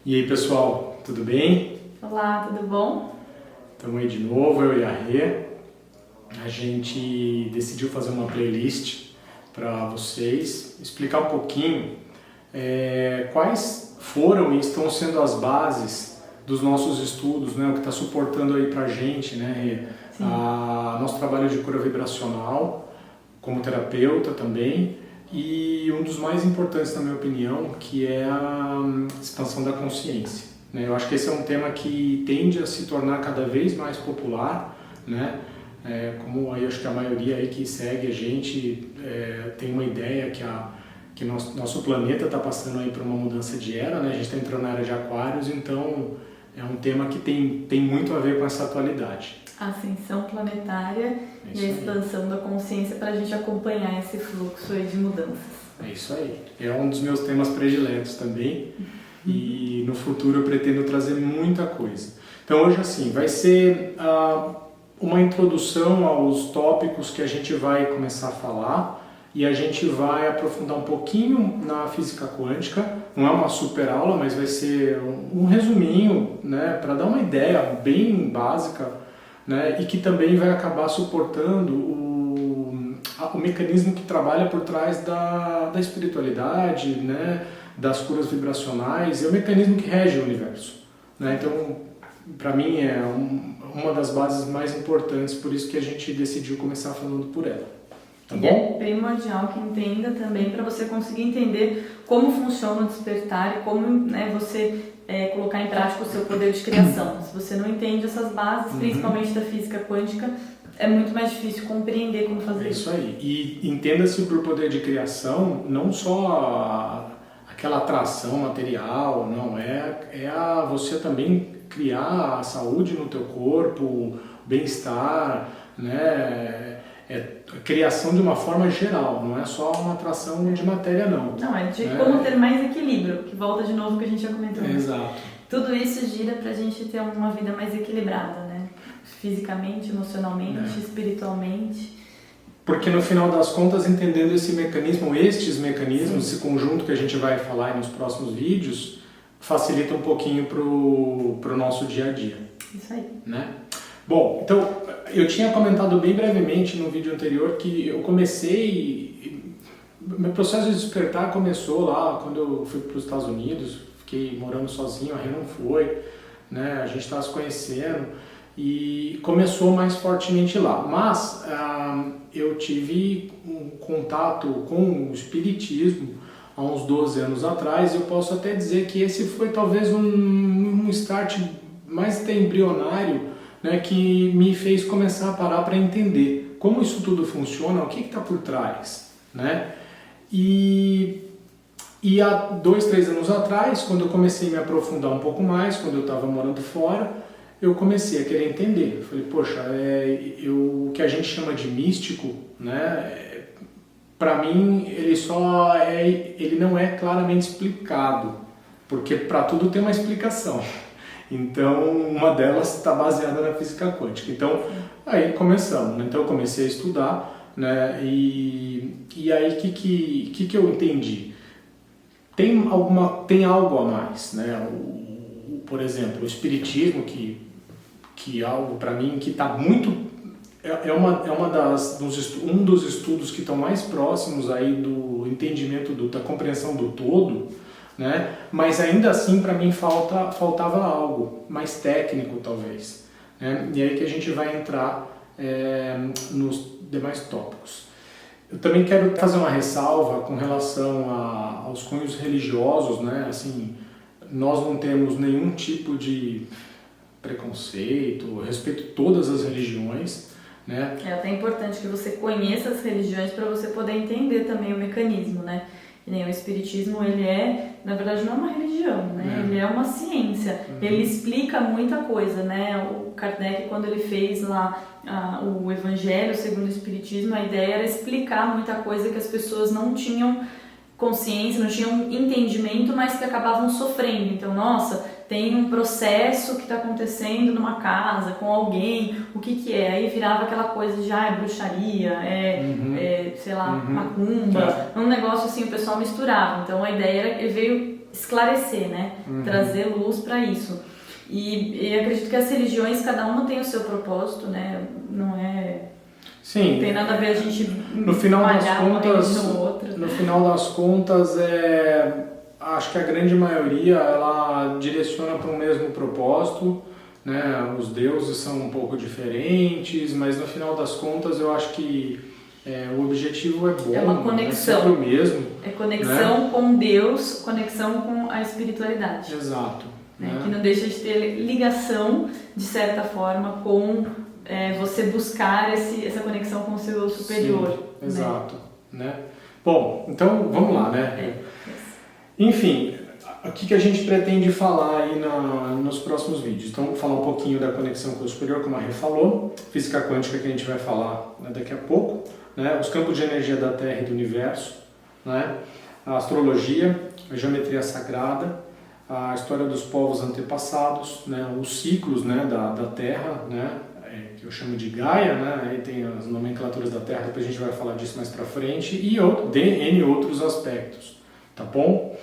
E aí pessoal, tudo bem? Olá, tudo bom? Estamos aí de novo, eu e a Rê. A gente decidiu fazer uma playlist para vocês, explicar um pouquinho quais foram e estão sendo as bases dos nossos estudos, né? O que está suportando aí para a gente, né, Rê? Nosso trabalho de cura vibracional, como terapeuta também, e um dos mais importantes, na minha opinião, que é a expansão da consciência. Né? Eu acho que esse é um tema que tende a se tornar cada vez mais popular, né? Como aí acho que a maioria aí que segue a gente tem uma ideia que nosso planeta está passando aí por uma mudança de era, né? A gente está entrando na era de Aquários, então é um tema que tem muito a ver com essa atualidade. A ascensão planetária e a expansão da consciência para a gente acompanhar esse fluxo aí de mudanças. É isso aí. É um dos meus temas prediletos também e no futuro eu pretendo trazer muita coisa. Então hoje assim, vai ser uma introdução aos tópicos que a gente vai começar a falar e a gente vai aprofundar um pouquinho na física quântica. Não é uma super aula, mas vai ser um resuminho, né, para dar uma ideia bem básica, né, e que também vai acabar suportando o mecanismo que trabalha por trás da espiritualidade, né, das curas vibracionais, e o mecanismo que rege o universo. Né? Então, para mim, é uma das bases mais importantes, por isso que a gente decidiu começar falando por ela. Tá bom? É primordial que entenda também para você conseguir entender como funciona o despertar e como, né, você colocar em prática o seu poder de criação. Se você não entende essas bases, principalmente da física quântica, é muito mais difícil compreender como fazer isso. É isso aí. E entenda-se por poder de criação não só aquela atração material, não, você também criar a saúde no teu corpo, bem-estar, né? É a criação de uma forma geral, não é só uma atração de matéria, não. Não, é de como ter mais equilíbrio, que volta de novo que a gente já comentou. Exato. Tudo isso gira pra gente ter uma vida mais equilibrada, né? Fisicamente, emocionalmente, espiritualmente. Porque no final das contas, entendendo estes mecanismos, esse conjunto que a gente vai falar aí nos próximos vídeos, facilita um pouquinho pro nosso dia a dia. Isso aí. Né? Bom, então eu tinha comentado bem brevemente no vídeo anterior que eu meu processo de despertar começou lá quando eu fui para os Estados Unidos, fiquei morando sozinho, a Rê não foi, né? A gente estava se conhecendo e começou mais fortemente lá. Mas eu tive um contato com o espiritismo há uns 12 anos atrás e eu posso até dizer que esse foi talvez um start mais até embrionário, né, que me fez começar a parar para entender como isso tudo funciona, o que está por trás, né? E há 2, 3 anos atrás, quando eu comecei a me aprofundar um pouco mais, quando eu estava morando fora, eu comecei a querer entender. Eu falei, poxa, o que a gente chama de místico, né? Para mim, ele não é claramente explicado, porque para tudo tem uma explicação. Então, uma delas está baseada na física quântica. Então, aí começamos. Né? Então, eu comecei a estudar, né? E aí, o que eu entendi? Tem algo a mais, né? Por exemplo, o espiritismo, que é algo para mim que está muito... um dos estudos que estão mais próximos aí do entendimento, da compreensão do todo, né? Mas ainda assim para mim faltava algo mais técnico talvez, né? E aí que a gente vai entrar nos demais tópicos. Eu também quero fazer uma ressalva com relação aos cunhos religiosos, né? Assim, nós não temos nenhum tipo de preconceito, respeito todas as religiões, né? É até importante que você conheça as religiões para você poder entender também o mecanismo, né? E nem o espiritismo, na verdade, não é uma religião, né? Ele é uma ciência. Ele explica muita coisa, né? O Kardec, quando ele fez lá o Evangelho segundo o espiritismo, a ideia era explicar muita coisa que as pessoas não tinham consciência, não tinham entendimento, mas que acabavam sofrendo. Então, nossa, tem um processo que está acontecendo numa casa, com alguém, o que é? Aí virava aquela coisa de bruxaria, sei lá, macumba, um negócio assim, o pessoal misturava. Então a ideia era, ele veio esclarecer, né? Trazer luz para isso. E acredito que as religiões, cada uma tem o seu propósito, né? Não é... Sim. Não tem nada a ver a gente no final das contas, uma outra. No final das contas, acho que a grande maioria ela direciona para o mesmo propósito, né? Os deuses são um pouco diferentes, mas no final das contas eu acho que o objetivo é bom. É uma conexão. É sempre o mesmo. É conexão, né? Com Deus, conexão com a espiritualidade. Exato. Né? Que não deixa de ter ligação, de certa forma, com você buscar essa conexão com o seu superior. Sim, exato. Né? Bom, então vamos lá, né? Enfim, o que a gente pretende falar aí nos próximos vídeos? Então, vou falar um pouquinho da conexão com o superior, como a Rê falou, física quântica que a gente vai falar, né, daqui a pouco, né? Os campos de energia da Terra e do Universo, né? A astrologia, a geometria sagrada, a história dos povos antepassados, né? Os ciclos, né, da Terra, né? Que eu chamo de Gaia, né? Aí tem as nomenclaturas da Terra, depois a gente vai falar disso mais pra frente, e N outros aspectos, tá bom?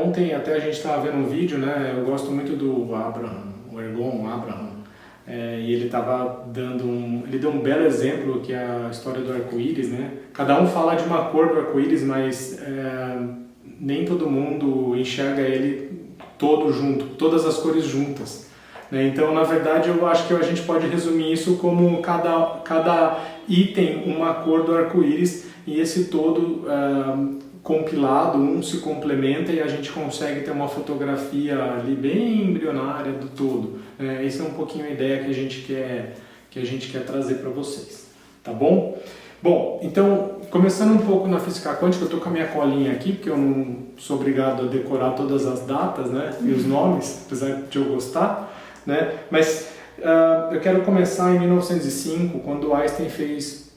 Ontem até a gente estava vendo um vídeo, né? Eu gosto muito do Abraham, o Ergon Abraham, e ele estava ele deu um belo exemplo que é a história do arco-íris, né? Cada um fala de uma cor do arco-íris, mas nem todo mundo enxerga ele todo junto, todas as cores juntas. Então, na verdade, eu acho que a gente pode resumir isso como cada item uma cor do arco-íris e esse todo compilado, um se complementa e a gente consegue ter uma fotografia ali bem embrionária do todo. Essa é um pouquinho a ideia que a gente quer trazer para vocês, tá bom? Bom, então, começando um pouco na física quântica, eu estou com a minha colinha aqui, porque eu não sou obrigado a decorar todas as datas, né, e os nomes, apesar de eu gostar. Né? Mas eu quero começar em 1905, quando Einstein fez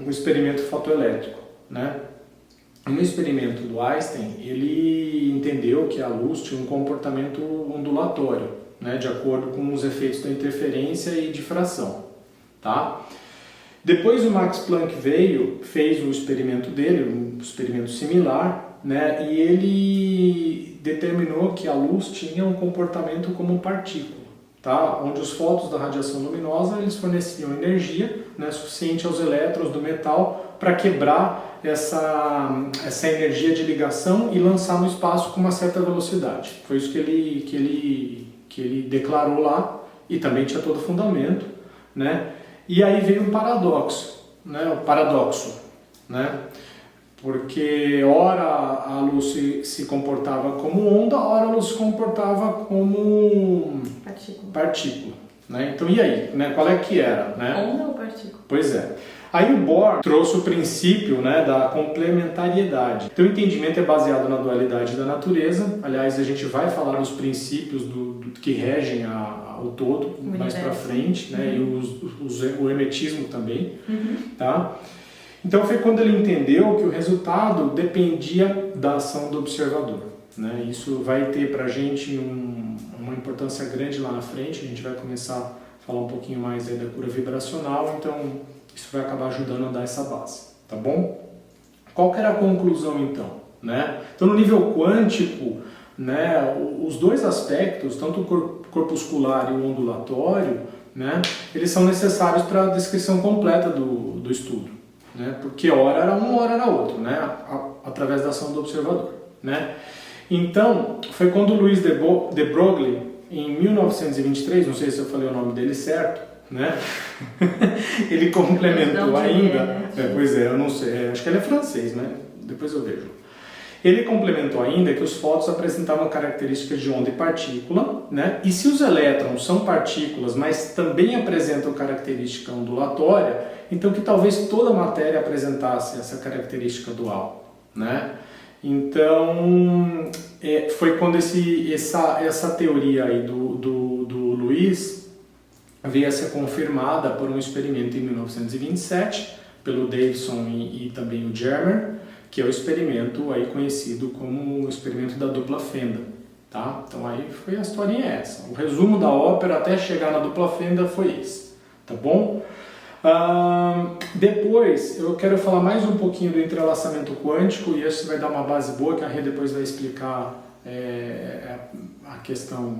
o experimento fotoelétrico. Né? No experimento do Einstein, ele entendeu que a luz tinha um comportamento ondulatório, né? De acordo com os efeitos da interferência e difração. Tá? Depois o Max Planck fez o experimento dele, um experimento similar, né? E ele determinou que a luz tinha um comportamento como partícula. Tá? Onde os fótons da radiação luminosa eles forneciam energia, né, suficiente aos elétrons do metal para quebrar essa energia de ligação e lançar no espaço com uma certa velocidade. Foi isso que ele declarou lá e também tinha todo fundamento. Né? E aí veio um paradoxo, né? Né? Porque ora a luz se comportava como onda, ora a luz se comportava como partícula. Né? Então e aí? Né? Qual é que era? Né? Onda ou partícula? Pois é. Aí o Bohr trouxe o princípio, né, da complementariedade. Então o entendimento é baseado na dualidade da natureza. Aliás, a gente vai falar dos princípios que regem o todo mais para frente, né? E o hermetismo também. Tá? Então foi quando ele entendeu que o resultado dependia da ação do observador. Né? Isso vai ter para a gente uma importância grande lá na frente, a gente vai começar a falar um pouquinho mais aí da cura vibracional, então isso vai acabar ajudando a dar essa base, tá bom? Qual que era a conclusão então? Né? Então no nível quântico, né, os dois aspectos, tanto o corpuscular e o ondulatório, né, eles são necessários para a descrição completa do estudo. Né? Porque hora era um, hora era outro, né? Através da ação do observador. Né? Então, foi quando Louis de Broglie, em 1923, não sei se eu falei o nome dele certo, né? Ele complementou ainda, pois é, eu não sei, acho que ele é francês, né? Depois eu vejo. Ele complementou ainda que os fótons apresentavam características de onda e partícula, né? E se os elétrons são partículas, mas também apresentam característica ondulatória, então que talvez toda a matéria apresentasse essa característica dual, né? Então, foi quando essa teoria aí do Luiz veio a ser confirmada por um experimento em 1927, pelo Davidson e também o Germer, que é o experimento aí conhecido como o experimento da dupla fenda. Tá? Então aí foi a historinha essa. O resumo da ópera até chegar na dupla fenda foi esse. Tá bom? Depois, eu quero falar mais um pouquinho do entrelaçamento quântico, e isso vai dar uma base boa, que a Rê depois vai explicar a questão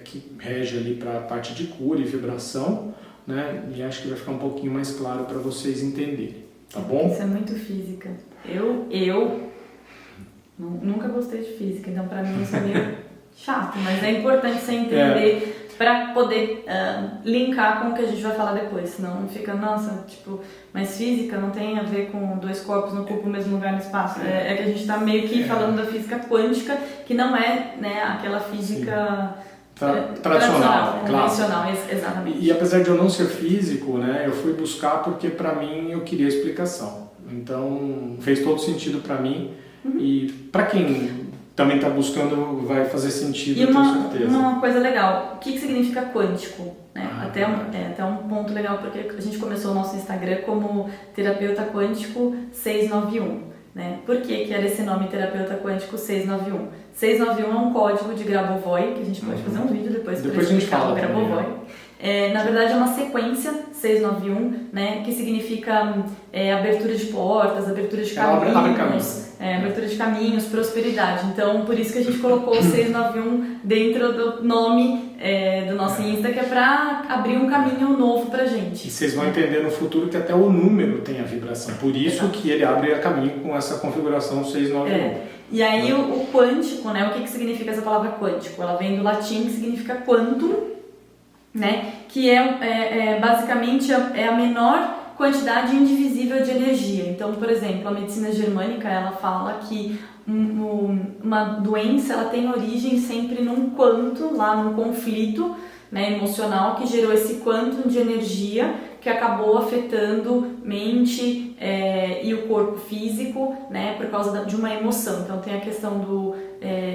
que rege ali para a parte de cura e vibração, né? E acho que vai ficar um pouquinho mais claro para vocês entenderem, tá bom? Isso é muito física. Eu nunca gostei de física, então para mim isso é meio chato, mas é importante você entender para poder linkar com o que a gente vai falar depois, senão fica, nossa, tipo, mas física não tem a ver com dois corpos não ocupam o mesmo lugar no espaço. É que a gente está meio que falando da física quântica, que não é, né, aquela física tradicional, convencional, exatamente. E apesar de eu não ser físico, né, eu fui buscar porque para mim eu queria explicação. Então fez todo sentido para mim e para quem também está buscando vai fazer sentido, e com certeza. Uma coisa legal, o que significa quântico? Né? Até um ponto legal, porque a gente começou o nosso Instagram como Terapeuta Quântico 691. Né? Por que era esse nome Terapeuta Quântico 691? 691 é um código de Grabovoi, que a gente pode fazer um vídeo depois para explicar o Grabovoi. Na verdade é uma sequência 691, né, que significa abertura de portas, abertura de caminhos, abertura de caminhos, prosperidade. Então por isso que a gente colocou o 691 dentro do nome do nosso Insta, que é para abrir um caminho novo pra gente. E vocês vão entender no futuro que até o número tem a vibração, por isso que ele abre caminho com essa configuração 691. E aí o quântico, né, o que significa essa palavra quântico? Ela vem do latim, que significa quantum, né, que basicamente a menor quantidade indivisível de energia. Então, por exemplo, a medicina germânica, ela fala que uma doença ela tem origem sempre num quanto, lá num conflito, né, emocional que gerou esse quantum de energia que acabou afetando mente e o corpo físico, né, por causa de uma emoção. Então tem a questão do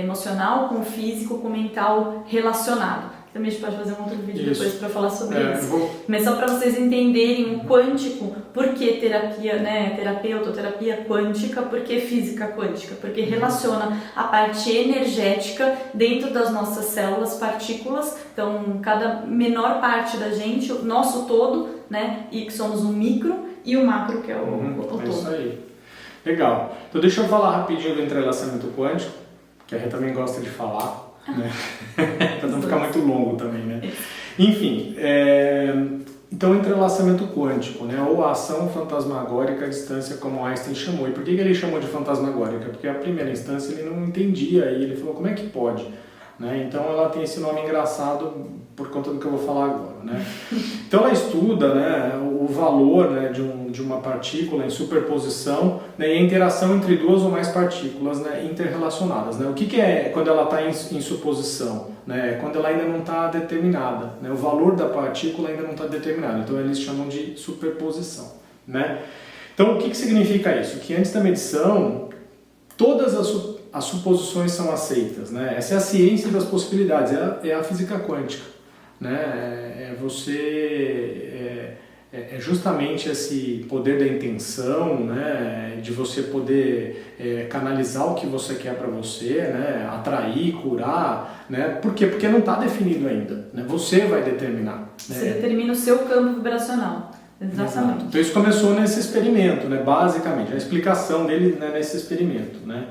emocional com o físico, com o mental relacionado. Também a gente pode fazer um outro vídeo depois para falar sobre isso. Mas só para vocês entenderem o quântico, por que terapia, né, terapeuta ou terapia quântica, por que física quântica? Porque relaciona a parte energética dentro das nossas células, partículas, então cada menor parte da gente, o nosso todo, né, e que somos um micro, e o macro, que é o todo. É isso aí. Legal. Então deixa eu falar rapidinho do entrelaçamento quântico, que a Rê também gosta de falar. Né? Para não ficar muito longo também, né? Enfim, então entrelaçamento quântico, né? Ou a ação fantasmagórica à distância, como Einstein chamou. E por que ele chamou de fantasmagórica? Porque a primeira instância ele não entendia e ele falou, como é que pode? Né? Então ela tem esse nome engraçado por conta do que eu vou falar agora, né? Então ela estuda, né, o valor, né, de uma partícula em superposição, né, e a interação entre duas ou mais partículas, né, interrelacionadas, né? O que é quando ela está em suposição? Né? Quando ela ainda não está determinada, né? O valor da partícula ainda não está determinado, então eles chamam de superposição, né? Então o que significa isso? Que antes da medição todas as suposições são aceitas, né? Essa é a ciência das possibilidades, é a física quântica, né? É justamente esse poder da intenção, né? De você poder canalizar o que você quer para você, né? Atrair, curar, né? Por quê? Porque não está definido ainda, né? Você vai determinar. Né? Você determina o seu campo vibracional. Exatamente. Então isso começou nesse experimento, né? Basicamente, a explicação dele, né, nesse experimento, né?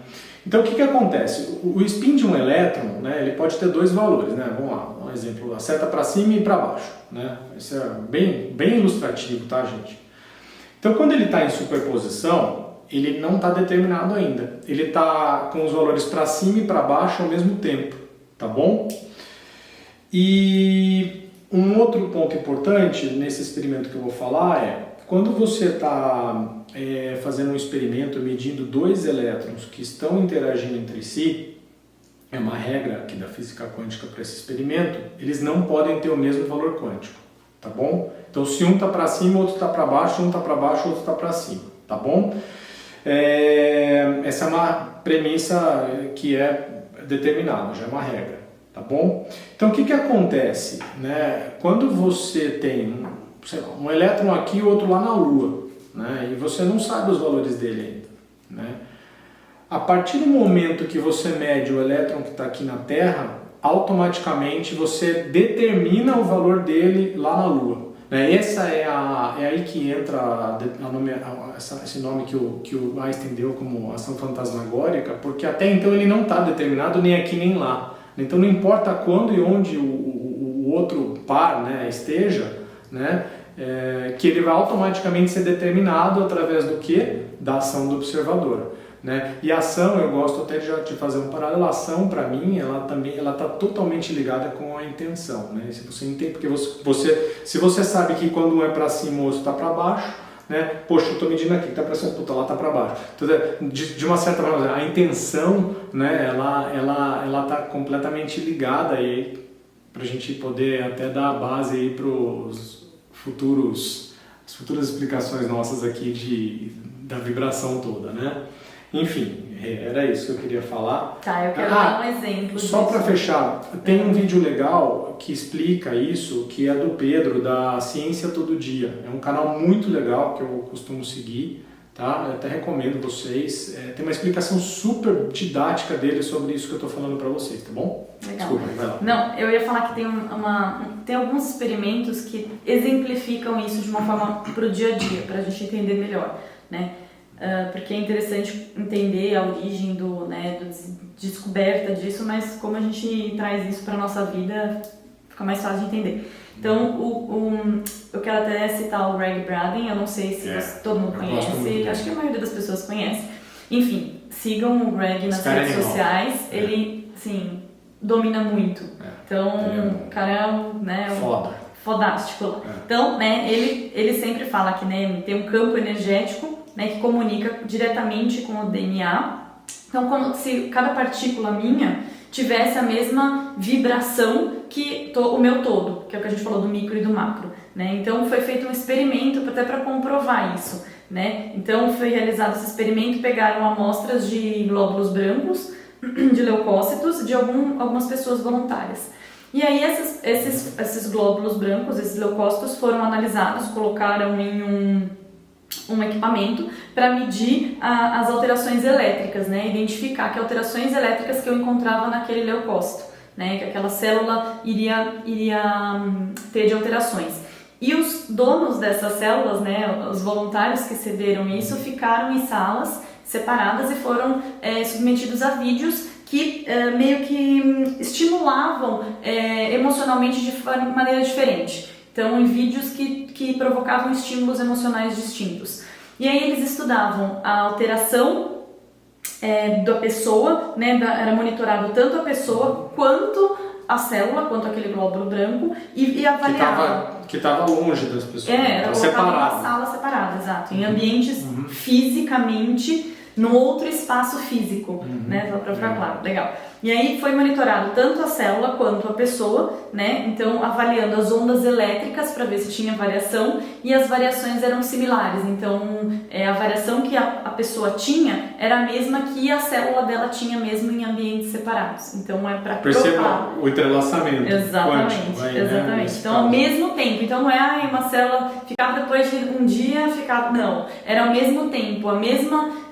Então o que acontece? O spin de um elétron, né, ele pode ter dois valores, né? Vamos lá, um exemplo, a seta para cima e para baixo, né? Isso é bem ilustrativo, tá, gente? Então quando ele está em superposição, ele não está determinado ainda. Ele está com os valores para cima e para baixo ao mesmo tempo, tá bom? E um outro ponto importante nesse experimento que eu vou falar é quando você está fazendo um experimento medindo dois elétrons que estão interagindo entre si, é uma regra aqui da física quântica para esse experimento, eles não podem ter o mesmo valor quântico, tá bom? Então se um está para cima, outro está para baixo, um está para baixo, outro está para cima, tá bom? Essa é uma premissa que é determinada, já é uma regra. Tá bom? Então o que acontece, né? Quando você tem um elétron aqui e outro lá na Lua, né? E você não sabe os valores dele ainda, né? A partir do momento que você mede o elétron que está aqui na Terra, automaticamente você determina o valor dele lá na Lua. Né? É aí que entra esse nome que o Einstein deu como ação fantasmagórica, porque até então ele não está determinado nem aqui nem lá. Então não importa quando e onde o outro par, né, esteja, né, que ele vai automaticamente ser determinado através do quê? Da ação do observador. Né? E a ação, eu gosto até de fazer um paralelo, a ação para mim, ela está totalmente ligada com a intenção, né? Se você entende, porque se você sabe que quando um é para cima, o outro está para baixo, né? Poxa, eu estou medindo aqui, está para cima, puta, lá está para baixo. Então, de uma certa forma, a intenção, né? Ela está completamente ligada aí para a gente poder até dar a base aí para as futuras explicações nossas aqui da vibração toda, né? Enfim, era isso que eu queria falar. Tá, eu quero dar um exemplo. Só para fechar, tem um vídeo legal que explica isso, que é do Pedro, da Ciência Todo Dia. É um canal muito legal que eu costumo seguir, tá? Eu até recomendo vocês. Tem uma explicação super didática dele sobre isso que eu estou falando para vocês, tá bom? Legal. Desculpa, vai lá. Não, eu ia falar que tem alguns experimentos que exemplificam isso de uma forma pro dia a dia, para a gente entender melhor, né? Porque é interessante entender a origem do descoberta disso, mas como a gente traz isso para nossa vida, fica mais fácil de entender. Então, eu quero até citar o Greg Braden, eu não sei se todo mundo conhece, acho que a maioria das pessoas conhece. Enfim, sigam o Greg nas redes sociais, ele, assim, domina muito. Então, o cara é fodástico. Então, né, ele sempre fala que, né, tem um campo energético, né, que comunica diretamente com o DNA. Então, como se cada partícula minha tivesse a mesma vibração que o meu todo, que é o que a gente falou do micro e do macro, né? Então, foi feito um experimento até para comprovar isso, né? Então, foi realizado esse experimento, pegaram amostras de glóbulos brancos, de leucócitos, de algumas pessoas voluntárias. E aí, esses glóbulos brancos, esses leucócitos, foram analisados, colocaram em um equipamento para medir as alterações elétricas, né? Identificar que alterações elétricas que eu encontrava naquele leucócito, né? Que aquela célula iria ter de alterações. E os donos dessas células, né? Os voluntários que cederam isso, ficaram em salas separadas e foram submetidos a vídeos que meio que estimulavam emocionalmente de maneira diferente. Então, em vídeos que provocavam estímulos emocionais distintos. E aí eles estudavam a alteração da pessoa, né, era monitorado tanto a pessoa quanto a célula, quanto aquele glóbulo branco, e avaliava. Que estava longe das pessoas. Era colocado numa sala separada, exato, em ambientes fisicamente, num outro espaço físico, né, para ficar claro, legal. E aí foi monitorado tanto a célula quanto a pessoa, né, então avaliando as ondas elétricas para ver se tinha variação, e as variações eram similares, então a variação que a pessoa tinha era a mesma que a célula dela tinha mesmo em ambientes separados, então é para perceba o entrelaçamento. Exatamente, quântico, exatamente. Né, então ao mesmo tempo, então não é uma célula ficava depois de um dia, não, era ao mesmo tempo, a mesma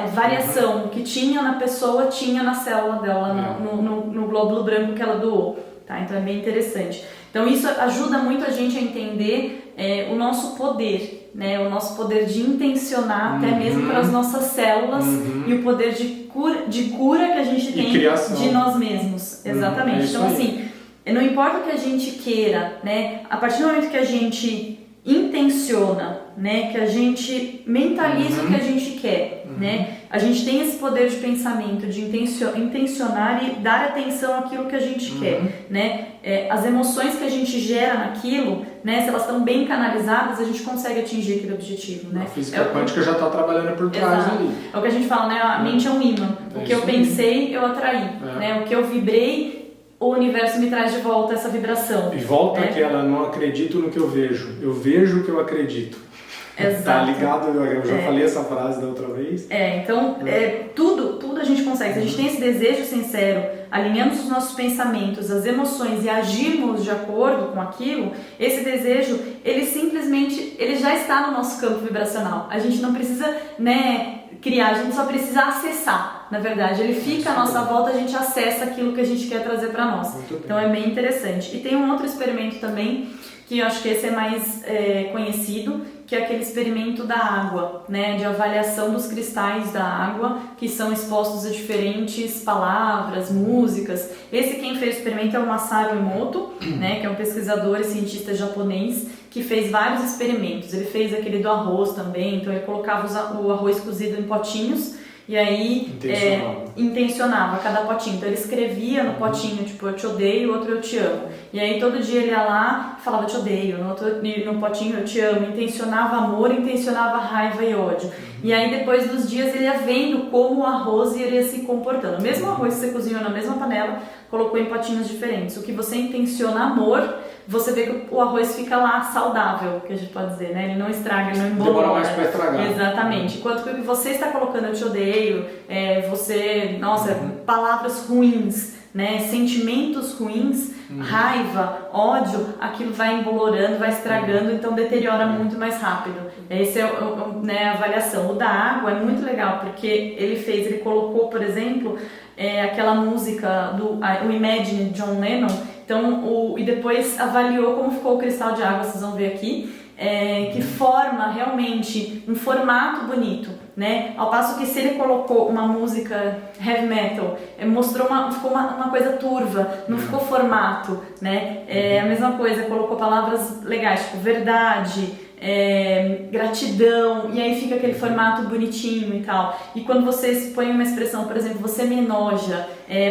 a variação que tinha na pessoa, tinha na célula dela, no glóbulo branco que ela doou, tá? Então é bem interessante. Então isso ajuda muito a gente a entender o nosso poder, né? O nosso poder de intencionar até mesmo para as nossas células e o poder de cura que a gente tem de nós mesmos. Exatamente. Então assim, não importa o que a gente queira, né? A partir do momento que a gente intenciona, né, que a gente mentaliza o que a gente quer, né, a gente tem esse poder de pensamento, de intencionar e dar atenção àquilo que a gente quer, né, as emoções que a gente gera naquilo, né, se elas estão bem canalizadas, a gente consegue atingir aquele objetivo, né. A física quântica já está trabalhando por trás ali. É o que a gente fala, né, a mente é um imã, o que eu pensei, eu atraí, né, o que eu vibrei, o universo me traz de volta essa vibração. E volta aquela, não acredito no que eu vejo o que eu acredito. Exato. Tá ligado? Eu já falei essa frase da outra vez. Então, tudo a gente consegue. Se a gente tem esse desejo sincero, alinhamos os nossos pensamentos, as emoções e agirmos de acordo com aquilo, esse desejo, ele simplesmente, ele já está no nosso campo vibracional. A gente não precisa, né, criar, a gente só precisa acessar. na verdade, ele fica à nossa volta, a gente acessa aquilo que a gente quer trazer para nós. Então é bem interessante. E tem um outro experimento também, que eu acho que esse é mais conhecido, que é aquele experimento da água, né, de avaliação dos cristais da água, que são expostos a diferentes palavras, músicas. Esse quem fez o experimento é o Masaru Emoto, né, que é um pesquisador e cientista japonês, que fez vários experimentos. Ele fez aquele do arroz também, então ele colocava o arroz cozido em potinhos, e aí intencionava cada potinho. Então ele escrevia no potinho, tipo, eu te odeio, o outro eu te amo. E aí todo dia ele ia lá e falava, eu te odeio, no potinho eu te amo. Intencionava amor, intencionava raiva e ódio. E aí depois dos dias ele ia vendo como o arroz iria se comportando. O mesmo arroz que você cozinhou na mesma panela, colocou em potinhos diferentes. O que você intenciona amor, você vê que o arroz fica lá saudável, que a gente pode dizer, né? Ele não estraga, ele não embolora. Demora mais para estragar. Exatamente. Enquanto que o que você está colocando, eu te odeio, palavras ruins, né? Sentimentos ruins, raiva, ódio, aquilo vai embolorando, vai estragando, então deteriora muito mais rápido. Essa é a avaliação. O da água é muito legal, porque ele colocou, por exemplo, aquela música o Imagine de John Lennon, então, e depois avaliou como ficou o cristal de água, vocês vão ver aqui, que forma realmente um formato bonito, né? Ao passo que se ele colocou uma música heavy metal, ficou uma coisa turva, não ficou formato, né? A mesma coisa, colocou palavras legais, tipo verdade, gratidão, e aí fica aquele formato bonitinho e tal. E quando você põe uma expressão, por exemplo, você me enoja,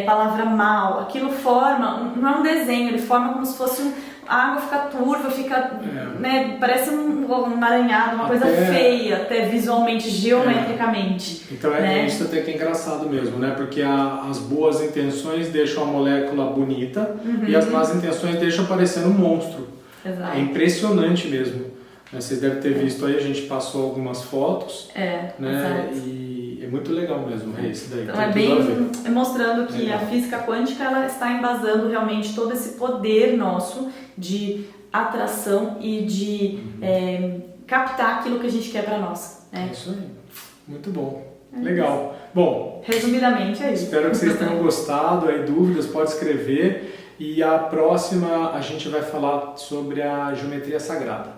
palavra mal, aquilo forma, não é um desenho, ele forma como se fosse a água fica turva, fica, né, parece um emaranhado, uma coisa feia, até visualmente, geometricamente. Então né? Isso até que é engraçado mesmo, né? Porque as boas intenções deixam a molécula bonita e as más intenções deixam parecendo um monstro. Exato. É impressionante mesmo. Vocês devem ter visto aí, a gente passou algumas fotos, né? Exato. E é muito legal mesmo, esse daí. Então é bem mostrando que a física quântica ela está embasando realmente todo esse poder nosso de atração e de captar aquilo que a gente quer para nós. É isso aí, muito bom, legal. Bom, resumidamente é isso. Espero que vocês tenham gostado, aí dúvidas pode escrever e a próxima a gente vai falar sobre a geometria sagrada.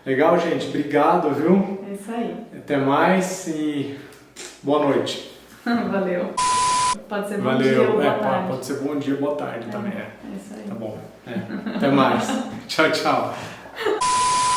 Legal, gente? Obrigado, viu? É isso aí. Até mais e boa noite. Valeu. Pode ser bom dia ou boa tarde. Pode ser bom dia ou boa tarde também. É isso aí. Tá bom. Até mais. Tchau, tchau.